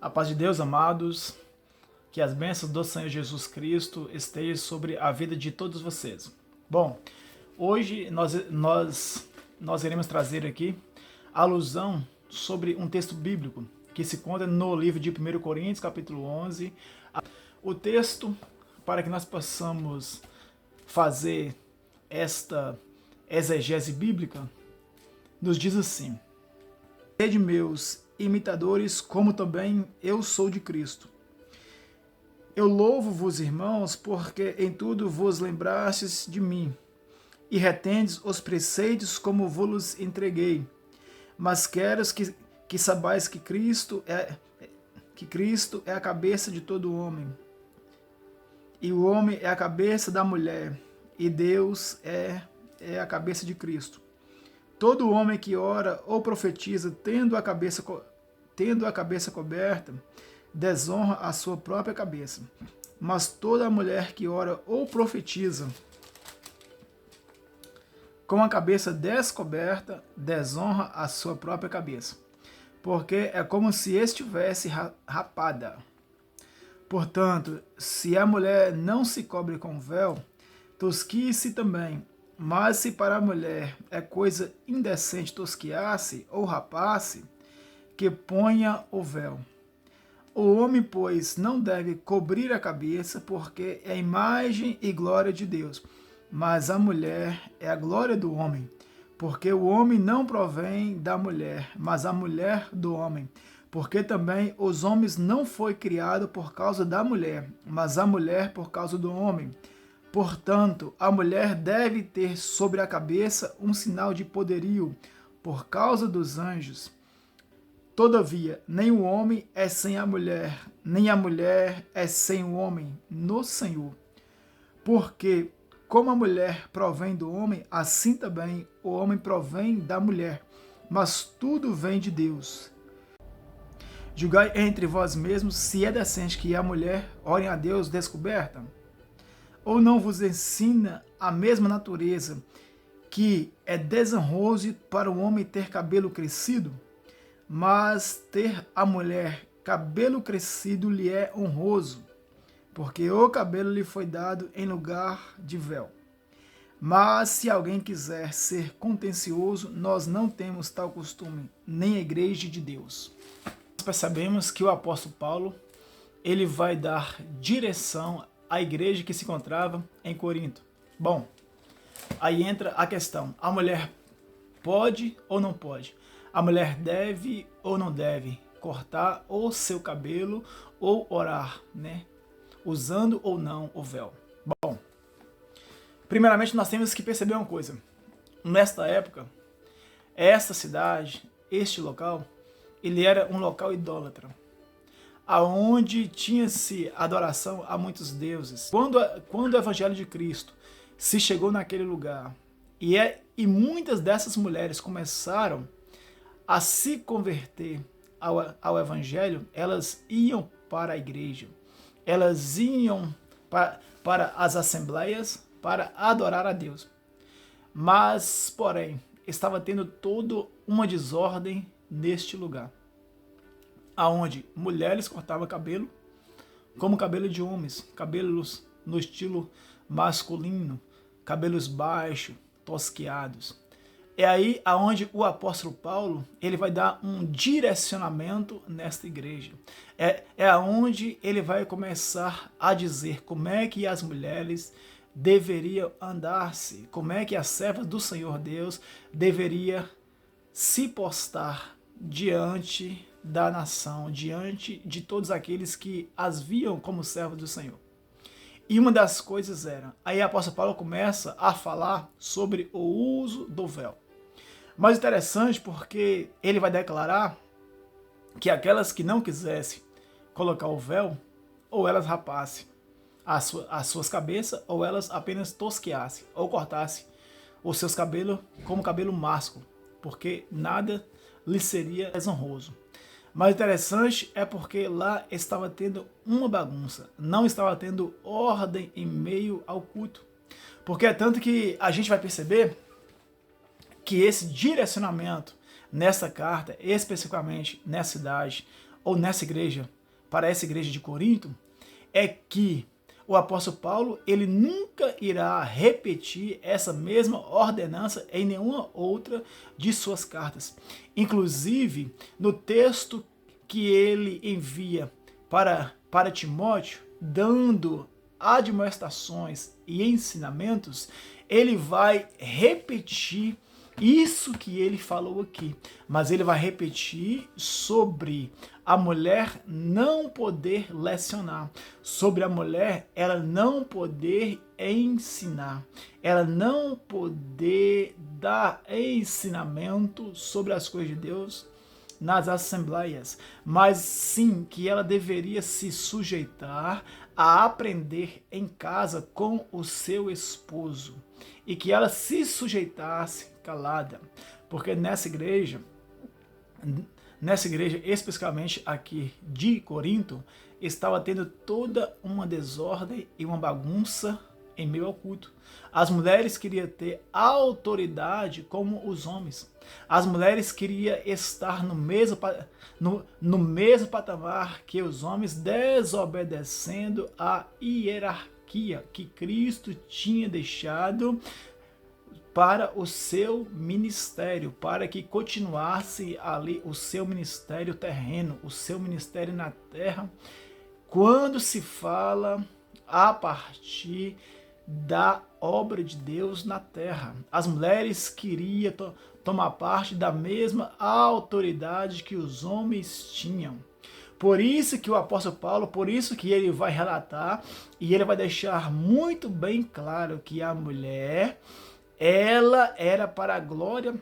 A paz de Deus, amados, que as bênçãos do Senhor Jesus Cristo estejam sobre a vida de todos vocês. Bom, hoje nós iremos trazer aqui alusão sobre um texto bíblico que se encontra no livro de 1 Coríntios, capítulo 11. O texto, para que nós possamos fazer esta exegese bíblica, nos diz assim: sede meus imitadores, como também eu sou de Cristo. Eu louvo-vos, irmãos, porque em tudo vos lembrastes de mim, e retendes os preceitos como vos entreguei. Mas quero que sabais que Cristo é a cabeça de todo homem, e o homem é a cabeça da mulher, e Deus é a cabeça de Cristo. Todo homem que ora ou profetiza tendo a cabeça coberta, desonra a sua própria cabeça. Mas toda mulher que ora ou profetiza com a cabeça descoberta, desonra a sua própria cabeça, porque é como se estivesse rapada. Portanto, se a mulher não se cobre com véu, tosquie-se também. Mas se para a mulher é coisa indecente tosquiar-se ou rapar-se, que ponha o véu. O homem, pois, não deve cobrir a cabeça, porque é a imagem e glória de Deus. Mas a mulher é a glória do homem, porque o homem não provém da mulher, mas a mulher do homem. Porque também os homens não foi criado por causa da mulher, mas a mulher por causa do homem. Portanto, a mulher deve ter sobre a cabeça um sinal de poderio, por causa dos anjos. Todavia, nem o homem é sem a mulher, nem a mulher é sem o homem, no Senhor. Porque, como a mulher provém do homem, assim também o homem provém da mulher. Mas tudo vem de Deus. Julgai entre vós mesmos se é decente que a mulher ore a Deus descoberta. Ou não vos ensina a mesma natureza que é desonroso para o homem ter cabelo crescido? Mas ter a mulher cabelo crescido lhe é honroso, porque o cabelo lhe foi dado em lugar de véu. Mas se alguém quiser ser contencioso, nós não temos tal costume, nem a igreja de Deus. Nós percebemos que o apóstolo Paulo, ele vai dar direção à igreja que se encontrava em Corinto. Bom, aí entra a questão: a mulher pode ou não pode? A mulher deve ou não deve cortar o seu cabelo ou orar, né? Usando ou não o véu. Bom, primeiramente nós temos que perceber uma coisa. Nesta época, esta cidade, este local, ele era um local idólatra, aonde tinha-se adoração a muitos deuses. Quando o Evangelho de Cristo se chegou naquele lugar, e muitas dessas mulheres começaram a se converter ao Evangelho, elas iam para a igreja, elas iam para as assembleias para adorar a Deus. Mas, porém, estava tendo toda uma desordem neste lugar, aonde mulheres cortavam cabelo, como cabelo de homens, cabelos no estilo masculino, cabelos baixos, tosquiados. É aí aonde o apóstolo Paulo ele vai dar um direcionamento nesta igreja. É aonde ele vai começar a dizer como é que as mulheres deveriam andar-se, como é que as servas do Senhor Deus deveriam se postar diante da nação, diante de todos aqueles que as viam como servas do Senhor. E uma das coisas era, aí o apóstolo Paulo começa a falar sobre o uso do véu. Mas interessante porque ele vai declarar que aquelas que não quisessem colocar o véu, ou elas rapassem as suas cabeças, ou elas apenas tosquiassem, ou cortassem os seus cabelos como cabelo másculo, porque nada lhe seria desonroso. Mas interessante é porque lá estava tendo uma bagunça, não estava tendo ordem em meio ao culto. Porque é tanto que a gente vai perceber que esse direcionamento nessa carta, especificamente nessa cidade, ou nessa igreja, para essa igreja de Corinto, é que o apóstolo Paulo, ele nunca irá repetir essa mesma ordenança em nenhuma outra de suas cartas. Inclusive, no texto que ele envia para Timóteo, dando admoestações e ensinamentos, ele vai repetir isso que ele falou aqui, mas ele vai repetir sobre a mulher não poder lecionar, sobre a mulher ela não poder ensinar, ela não poder dar ensinamento sobre as coisas de Deus nas assembleias, mas sim que ela deveria se sujeitar a aprender em casa com o seu esposo e que ela se sujeitasse calada, porque nessa igreja especificamente aqui de Corinto, estava tendo toda uma desordem e uma bagunça em meio ao culto. As mulheres queriam ter autoridade como os homens. As mulheres queriam estar no mesmo patamar que os homens, desobedecendo a hierarquia que Cristo tinha deixado para o seu ministério, para que continuasse ali o seu ministério terreno, o seu ministério na terra, quando se fala a partir da obra de Deus na terra. As mulheres queriam tomar parte da mesma autoridade que os homens tinham. Por isso que o apóstolo Paulo, por isso que ele vai relatar e ele vai deixar muito bem claro que a mulher, ela era para a glória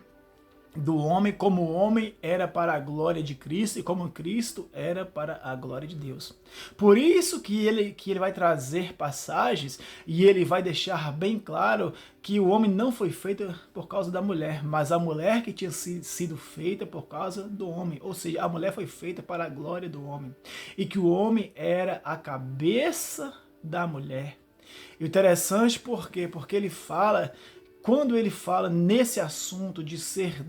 do homem, como o homem era para a glória de Cristo e como Cristo era para a glória de Deus. Por isso que ele vai trazer passagens e ele vai deixar bem claro que o homem não foi feito por causa da mulher, mas a mulher que tinha sido feita por causa do homem. Ou seja, a mulher foi feita para a glória do homem e que o homem era a cabeça da mulher. E o interessante por quê? Porque ele fala... Quando ele fala nesse assunto de ser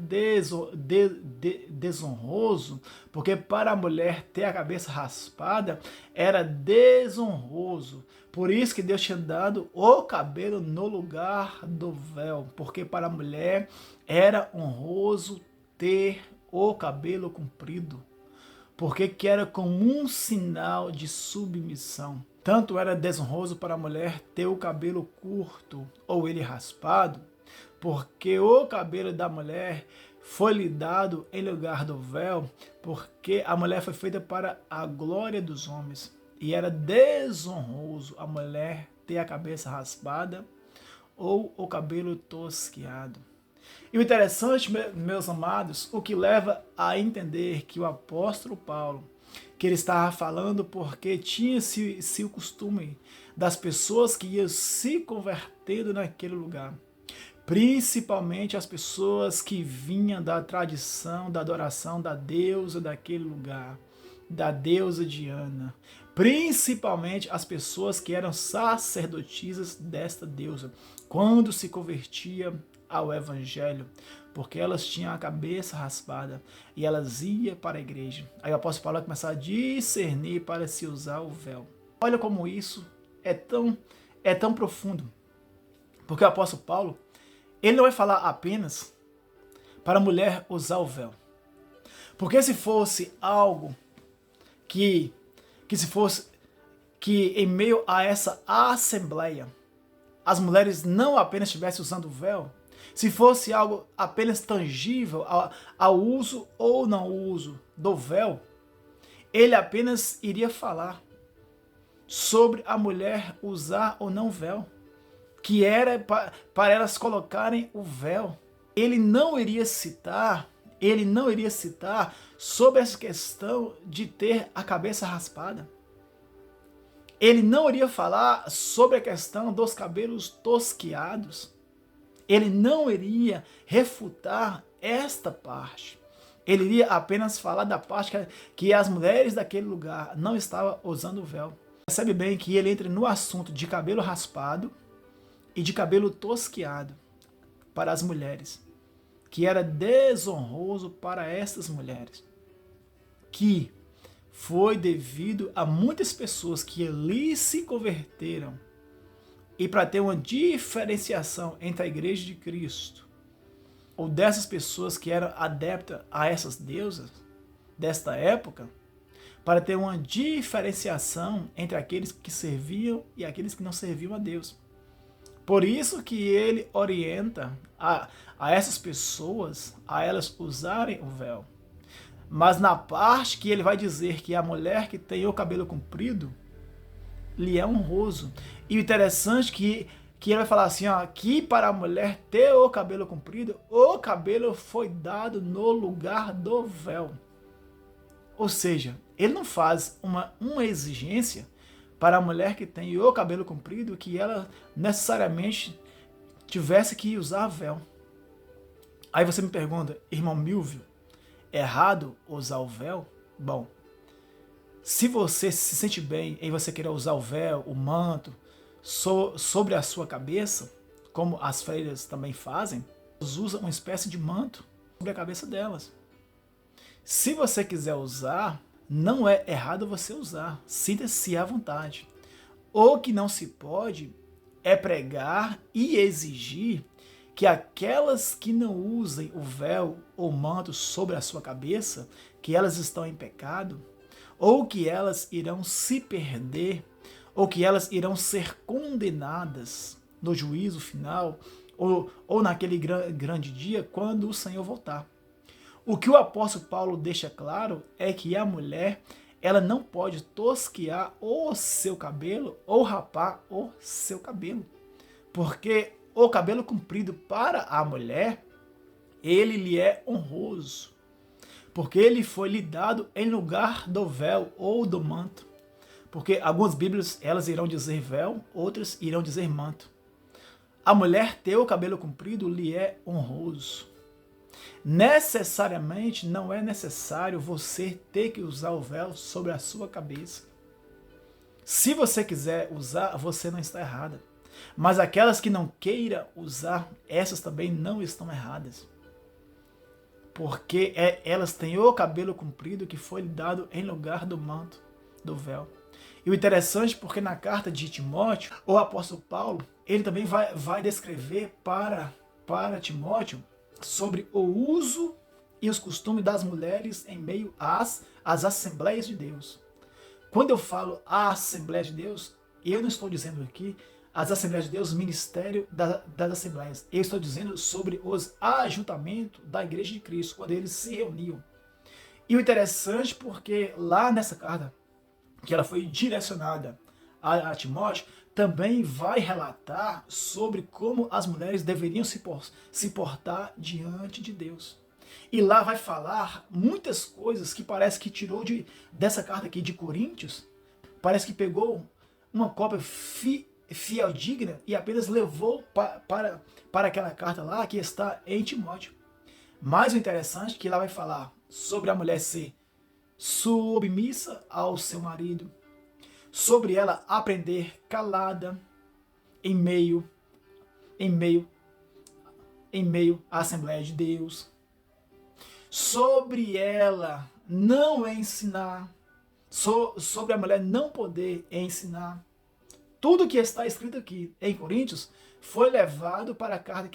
desonroso, porque para a mulher ter a cabeça raspada era desonroso. Por isso que Deus tinha dado o cabelo no lugar do véu, porque para a mulher era honroso ter o cabelo comprido, porque que era como um sinal de submissão. Tanto era desonroso para a mulher ter o cabelo curto ou ele raspado, porque o cabelo da mulher foi lhe dado em lugar do véu, porque a mulher foi feita para a glória dos homens. E era desonroso a mulher ter a cabeça raspada ou o cabelo tosquiado. E o interessante, meus amados, o que leva a entender que o apóstolo Paulo, que ele estava falando porque tinha-se o costume das pessoas que iam se convertendo naquele lugar, principalmente as pessoas que vinham da tradição, da adoração da deusa daquele lugar, da deusa Diana, principalmente as pessoas que eram sacerdotisas desta deusa, quando se convertia ao evangelho, porque elas tinham a cabeça raspada e elas iam para a igreja. Aí o apóstolo Paulo vai começar a discernir para se usar o véu. Olha como isso é tão profundo, porque o apóstolo Paulo, ele não vai falar apenas para a mulher usar o véu, porque se fosse algo que em meio a essa assembleia as mulheres não apenas estivessem usando o véu, se fosse algo apenas tangível ao uso ou não uso do véu, ele apenas iria falar sobre a mulher usar ou não véu, que era para elas colocarem o véu. Ele não iria citar sobre essa questão de ter a cabeça raspada. Ele não iria falar sobre a questão dos cabelos tosquiados. Ele não iria refutar esta parte. Ele iria apenas falar da parte que as mulheres daquele lugar não estavam usando o véu. Percebe bem que ele entra no assunto de cabelo raspado e de cabelo tosquiado para as mulheres, que era desonroso para essas mulheres, que foi devido a muitas pessoas que ali se converteram. E para ter uma diferenciação entre a igreja de Cristo, ou dessas pessoas que eram adeptas a essas deusas desta época, para ter uma diferenciação entre aqueles que serviam e aqueles que não serviam a Deus. Por isso que ele orienta a essas pessoas, a elas usarem o véu. Mas na parte que ele vai dizer que a mulher que tem o cabelo comprido, lhe é honroso. E o interessante que ele vai falar assim, ó, que para a mulher ter o cabelo comprido, o cabelo foi dado no lugar do véu. Ou seja, ele não faz uma exigência para a mulher que tem o cabelo comprido que ela necessariamente tivesse que usar véu. Aí você me pergunta, irmão Milvio, errado usar o véu? Bom, se você se sente bem em você querer usar o véu, o manto, sobre a sua cabeça, como as freiras também fazem, elas usam uma espécie de manto sobre a cabeça delas. Se você quiser usar, não é errado você usar, sinta-se à vontade. O que não se pode é pregar e exigir que aquelas que não usem o véu ou manto sobre a sua cabeça, que elas estão em pecado, ou que elas irão se perder, ou que elas irão ser condenadas no juízo final, ou naquele grande dia, quando o Senhor voltar. O que o apóstolo Paulo deixa claro é que a mulher, ela não pode tosquear o seu cabelo ou rapar o seu cabelo. Porque o cabelo comprido para a mulher, ele lhe é honroso. Porque ele foi lhe dado em lugar do véu ou do manto. Porque algumas bíblias, elas irão dizer véu, outras irão dizer manto. A mulher ter o cabelo comprido lhe é honroso. Necessariamente não é necessário você ter que usar o véu sobre a sua cabeça. Se você quiser usar, você não está errada. Mas aquelas que não queiram usar, essas também não estão erradas. Porque elas têm o cabelo comprido que foi lhe dado em lugar do manto, do véu. E o interessante porque na carta de Timóteo, o apóstolo Paulo, ele também vai descrever para Timóteo sobre o uso e os costumes das mulheres em meio às Assembleias de Deus. Quando eu falo a Assembleia de Deus, eu não estou dizendo aqui as Assembleias de Deus, Ministério das Assembleias. Eu estou dizendo sobre os ajuntamentos da Igreja de Cristo, quando eles se reuniam. E o interessante porque lá nessa carta, que ela foi direcionada a Timóteo, também vai relatar sobre como as mulheres deveriam se portar diante de Deus. E lá vai falar muitas coisas que parece que tirou dessa carta aqui de Coríntios, parece que pegou uma cópia fieldigna e apenas levou para aquela carta lá que está em Timóteo. Mas o interessante é que lá vai falar sobre a mulher ser submissa ao seu marido, sobre ela aprender calada em meio à Assembleia de Deus, sobre ela não ensinar, sobre a mulher não poder ensinar. Tudo que está escrito aqui em Coríntios foi levado para a carta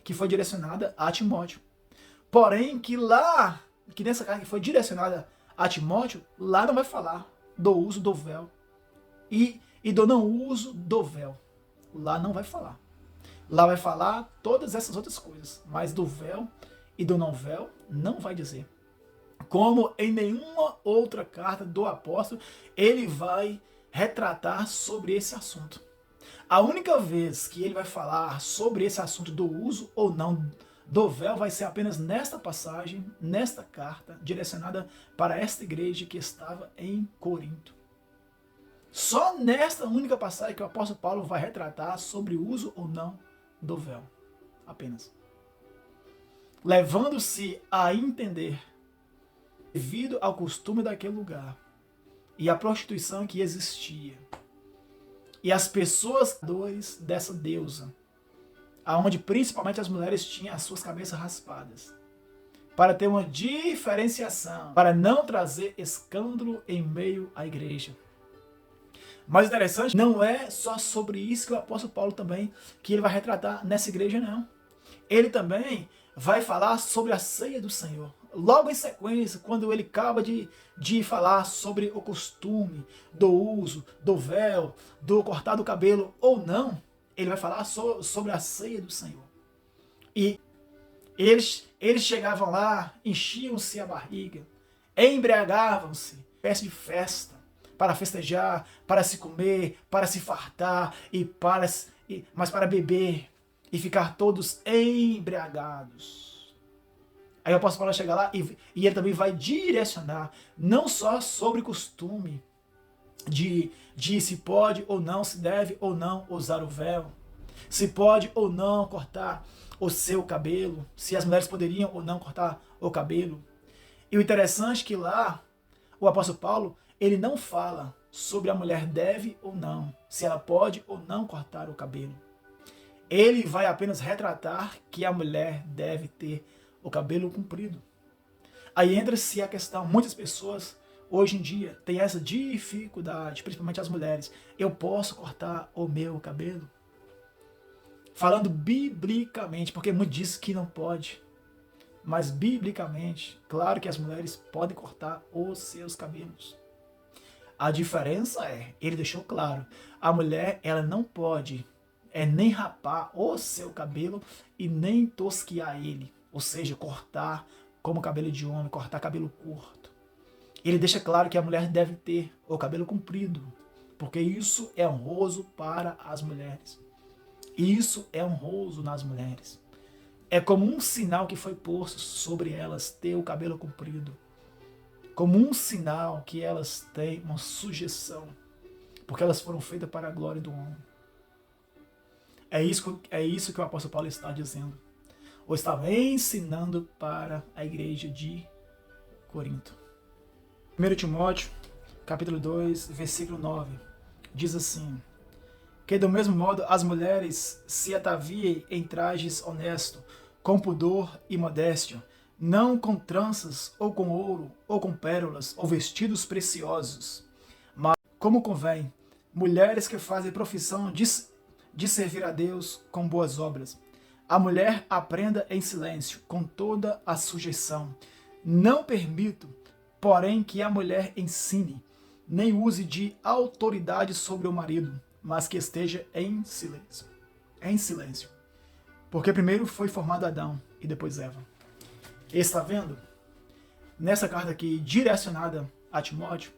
que foi direcionada a Timóteo. Porém, que nessa carta que foi direcionada a Timóteo, lá não vai falar do uso do véu e do não uso do véu. Lá não vai falar. Lá vai falar todas essas outras coisas, mas do véu e do não véu não vai dizer. Como em nenhuma outra carta do apóstolo ele vai retratar sobre esse assunto. A única vez que ele vai falar sobre esse assunto do uso ou não do véu vai ser apenas nesta passagem, nesta carta, direcionada para esta igreja que estava em Corinto. Só nesta única passagem que o apóstolo Paulo vai retratar sobre o uso ou não do véu. Apenas. Levando-se a entender, devido ao costume daquele lugar, e a prostituição que existia, e as pessoas dessa deusa, aonde principalmente as mulheres tinham as suas cabeças raspadas, para ter uma diferenciação, para não trazer escândalo em meio à igreja. Mas interessante, não é só sobre isso que o apóstolo Paulo também, que ele vai retratar nessa igreja, não. Ele também vai falar sobre a ceia do Senhor. Logo em sequência, quando ele acaba de falar sobre o costume do uso do véu, do cortar do cabelo ou não, ele vai falar sobre a ceia do Senhor. E eles chegavam lá, enchiam-se a barriga, embriagavam-se, espécie de festa, para festejar, para se comer, para se fartar, mas para beber e ficar todos embriagados. Aí o apóstolo Paulo chega lá e ele também vai direcionar, não só sobre o costume de se pode ou não, se deve ou não usar o véu, se pode ou não cortar o seu cabelo, se as mulheres poderiam ou não cortar o cabelo. E o interessante é que lá o apóstolo Paulo, ele não fala sobre a mulher deve ou não, se ela pode ou não cortar o cabelo. Ele vai apenas retratar que a mulher deve ter o cabelo comprido. Aí entra-se a questão, muitas pessoas hoje em dia têm essa dificuldade, principalmente as mulheres. Eu posso cortar o meu cabelo? Falando biblicamente, porque muitos dizem que não pode. Mas biblicamente, claro que as mulheres podem cortar os seus cabelos. A diferença é, ele deixou claro, a mulher ela não pode nem rapar o seu cabelo e nem tosquiar ele, ou seja, cortar como cabelo de homem, cortar cabelo curto. Ele deixa claro que a mulher deve ter o cabelo comprido, porque isso é honroso para as mulheres. Isso é honroso nas mulheres. É como um sinal que foi posto sobre elas ter o cabelo comprido. Como um sinal que elas têm uma sujeição. Porque elas foram feitas para a glória do homem. É isso que o apóstolo Paulo está dizendo. Ou estava ensinando para a igreja de Corinto. 1 Timóteo, capítulo 2, versículo 9. Diz assim: que do mesmo modo as mulheres se ataviem em trajes honestos, com pudor e modéstia, não com tranças, ou com ouro, ou com pérolas, ou vestidos preciosos, mas, como convém, mulheres que fazem profissão de servir a Deus com boas obras. A mulher aprenda em silêncio, com toda a sujeição. Não permito, porém, que a mulher ensine, nem use de autoridade sobre o marido, mas que esteja em silêncio. Em silêncio. Porque primeiro foi formado Adão e depois Eva. E está vendo? Nessa carta aqui, direcionada a Timóteo,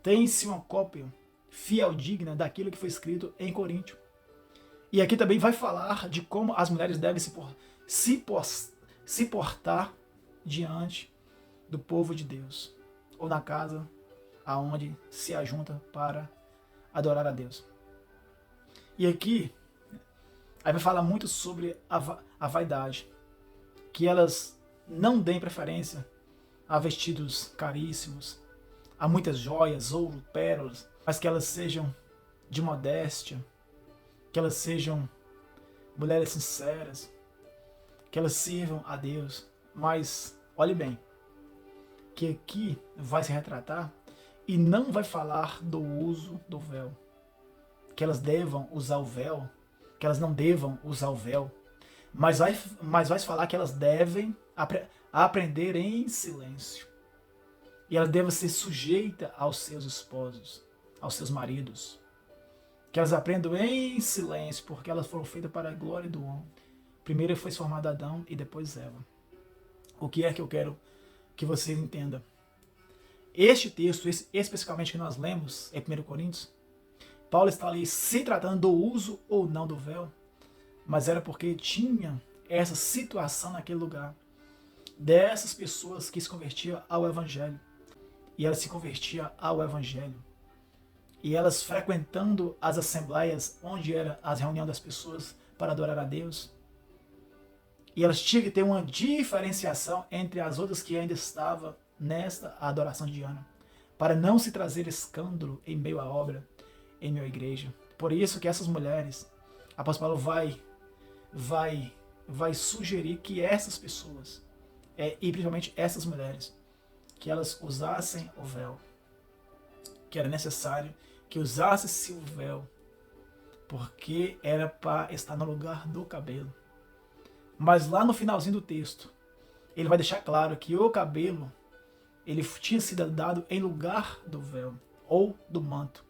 tem-se uma cópia fiel, digna daquilo que foi escrito em Coríntio. E aqui também vai falar de como as mulheres devem se portar diante do povo de Deus, ou na casa aonde se ajunta para adorar a Deus. E aqui, aí vai falar muito sobre a vaidade, que elas não deem preferência a vestidos caríssimos, a muitas joias, ouro, pérolas, mas que elas sejam de modéstia, que elas sejam mulheres sinceras, que elas sirvam a Deus. Mas, olhe bem, que aqui vai se retratar e não vai falar do uso do véu, que elas devam usar o véu, que elas não devam usar o véu, mas vai falar que elas devem aprender em silêncio. E elas devem ser sujeitas aos seus esposos, aos seus maridos. Que elas aprendam em silêncio, porque elas foram feitas para a glória do homem. Primeiro foi formado Adão e depois Eva. O que é que eu quero que vocês entendam? Este texto, especificamente que nós lemos em 1 Coríntios, Paulo está ali se tratando do uso ou não do véu, mas era porque tinha essa situação naquele lugar, dessas pessoas que se convertiam ao Evangelho. E elas se convertiam ao Evangelho. E elas frequentando as assembleias, onde era as reuniões das pessoas para adorar a Deus. E elas tinham que ter uma diferenciação entre as outras que ainda estavam nesta adoração diana, para não se trazer escândalo em meio à obra, em meio à igreja. Por isso que essas mulheres, apóstolo Paulo vai sugerir que essas pessoas, e principalmente essas mulheres, que elas usassem o véu, que era necessário que usasse-se o véu, porque era para estar no lugar do cabelo. Mas lá no finalzinho do texto, ele vai deixar claro que o cabelo, ele tinha sido dado em lugar do véu, ou do manto.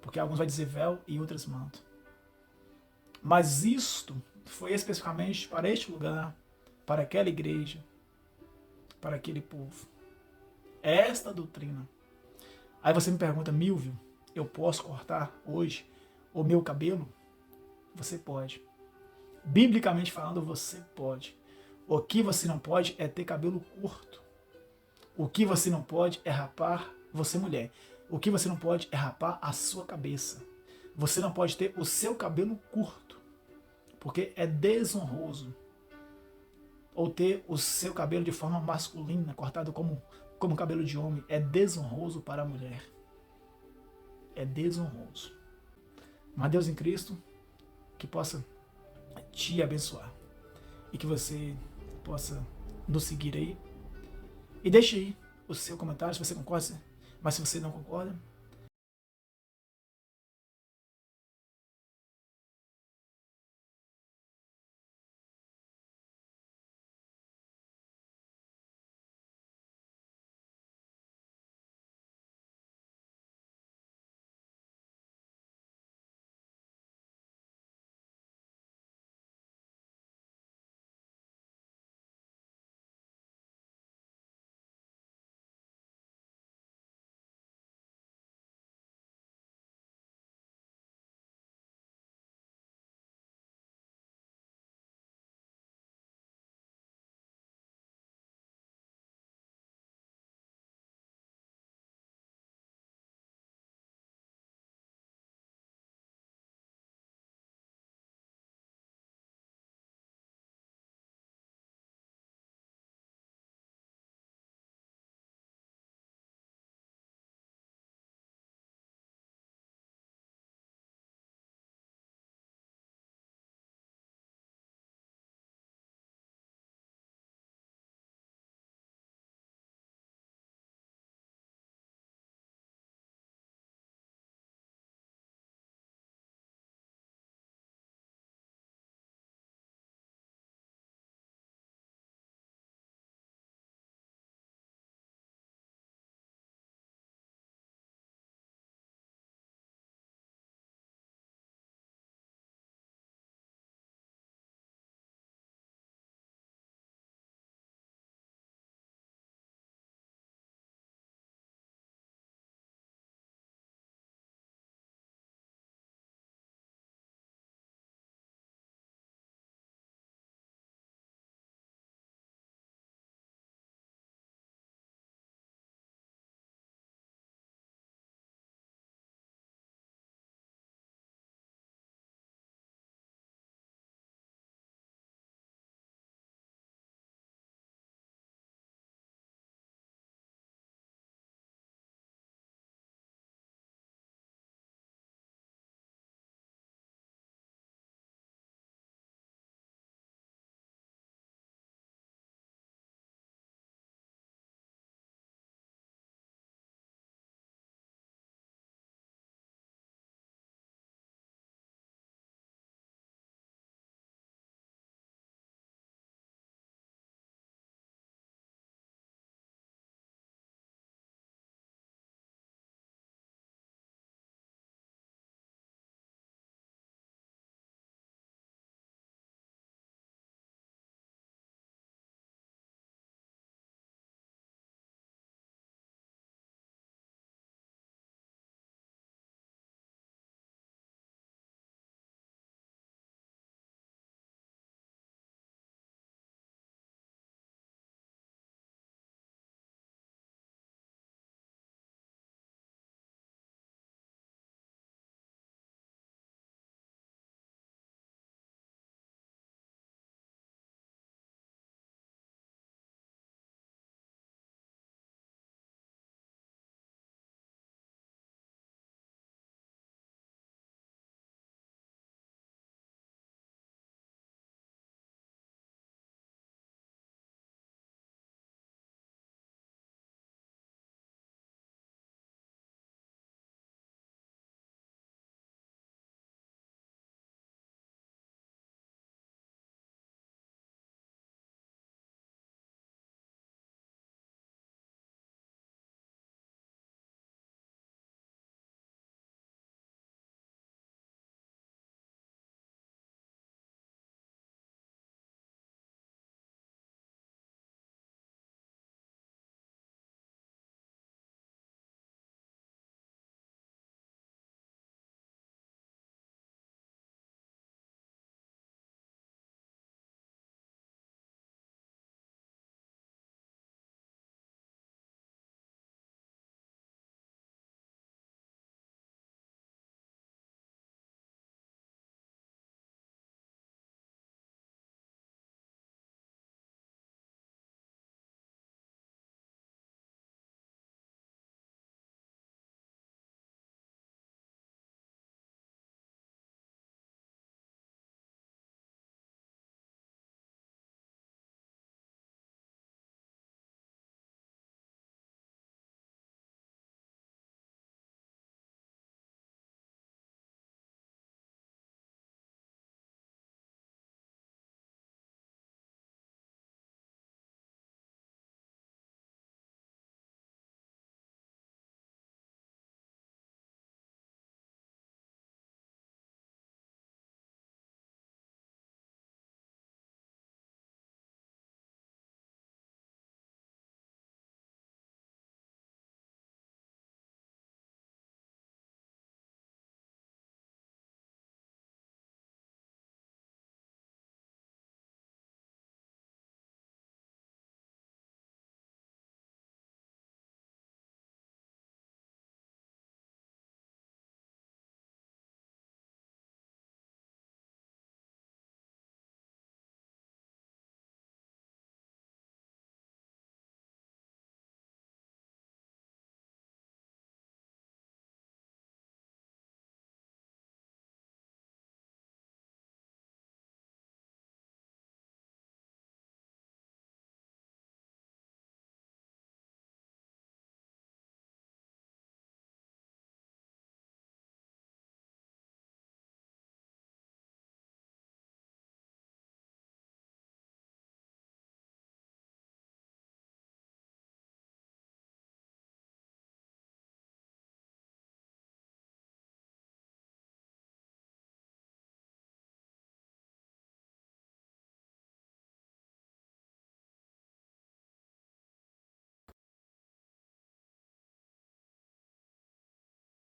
Porque alguns vai dizer véu e outros manto. Mas isto foi especificamente para este lugar, para aquela igreja, para aquele povo. É esta doutrina. Aí você me pergunta, Milvio, eu posso cortar hoje o meu cabelo? Você pode. Biblicamente falando, você pode. O que você não pode é ter cabelo curto. O que você não pode é rapar, você mulher, o que você não pode é rapar a sua cabeça. Você não pode ter o seu cabelo curto, porque é desonroso. Ou ter o seu cabelo de forma masculina, cortado como cabelo de homem, é desonroso para a mulher. É desonroso. Mas Deus em Cristo, que possa te abençoar. E que você possa nos seguir aí. E deixe aí o seu comentário se você concorda, mas se você não concorda,